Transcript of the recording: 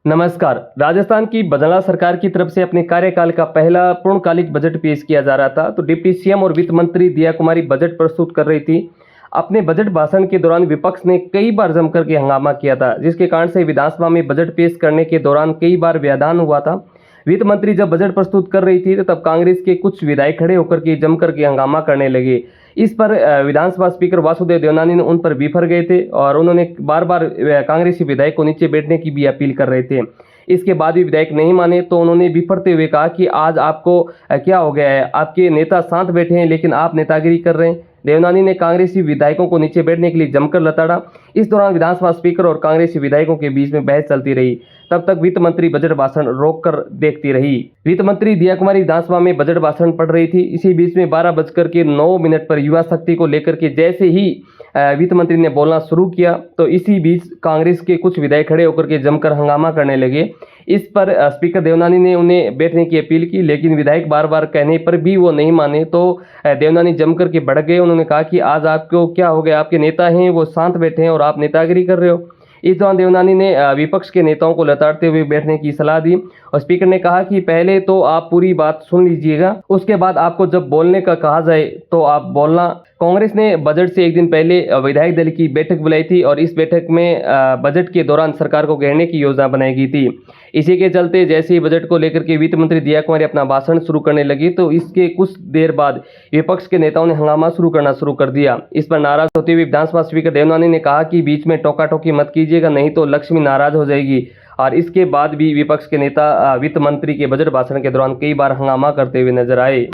नमस्कार। राजस्थान की बदला सरकार की तरफ से अपने कार्यकाल का पहला पूर्णकालिक बजट पेश किया जा रहा था, तो डिप्टी सीएम और वित्त मंत्री दिया कुमारी बजट प्रस्तुत कर रही थी। अपने बजट भाषण के दौरान विपक्ष ने कई बार जमकर के हंगामा किया था, जिसके कारण से विधानसभा में बजट पेश करने के दौरान कई बार व्यवधान हुआ था। वित्त मंत्री जब बजट प्रस्तुत कर रही थी तो तब कांग्रेस के कुछ विधायक खड़े होकर के जमकर के हंगामा करने लगे। इस पर विधानसभा स्पीकर वासुदेव देवनानी ने उन पर बिफर गए थे और उन्होंने बार बार कांग्रेसी विधायक को नीचे बैठने की भी अपील कर रहे थे। इसके बाद भी विधायक नहीं माने तो उन्होंने बिफरते हुए कहा कि आज आपको क्या हो गया है, आपके नेता शांत बैठे हैं लेकिन आप नेतागिरी कर रहे हैं। देवनानी ने कांग्रेसी विधायकों को नीचे बैठने के लिए जमकर लताड़ा। इस दौरान विधानसभा स्पीकर और कांग्रेसी विधायकों के बीच में बहस चलती रही। तब तक वित्त मंत्री बजट भाषण रोककर देखती रही। वित्त मंत्री दिया कुमारी विधानसभा में बजट भाषण पढ़ रही थी। इसी बीच में 12:09 पर युवा शक्ति को लेकर के जैसे ही वित्त मंत्री ने बोलना शुरू किया तो इसी बीच कांग्रेस के कुछ विधायक खड़े होकर के जमकर हंगामा करने लगे। इस पर स्पीकर देवनानी ने उन्हें बैठने की अपील की, लेकिन विधायक बार बार कहने पर भी वो नहीं माने तो देवनानी जमकर के भड़क गए। उन्होंने कहा कि आज आपको क्या हो गया, आपके नेता हैं वो शांत बैठे हैं और आप नेतागिरी कर रहे हो। इस दौरान देवनानी ने विपक्ष के नेताओं को लताड़ते हुए बैठने की सलाह दी और स्पीकर ने कहा कि पहले तो आप पूरी बात सुन लीजिएगा, उसके बाद आपको जब बोलने का कहा जाए तो आप बोलना। कांग्रेस ने बजट से एक दिन पहले विधायक दल की बैठक बुलाई थी और इस बैठक में बजट के दौरान सरकार को घेरने की योजना बनाई गई थी। इसी के चलते जैसे ही बजट को लेकर के वित्त मंत्री दिया कुमारी अपना भाषण शुरू करने लगी तो इसके कुछ देर बाद विपक्ष के नेताओं ने हंगामा शुरू कर दिया। इस पर नाराज होते हुए विधानसभा स्पीकर देवनानी ने कहा कि बीच में टोका टोकी मत कीजिएगा, नहीं तो लक्ष्मी नाराज हो जाएगी। और इसके बाद भी विपक्ष के नेता वित्त मंत्री के बजट भाषण के दौरान कई बार हंगामा करते हुए नजर आए।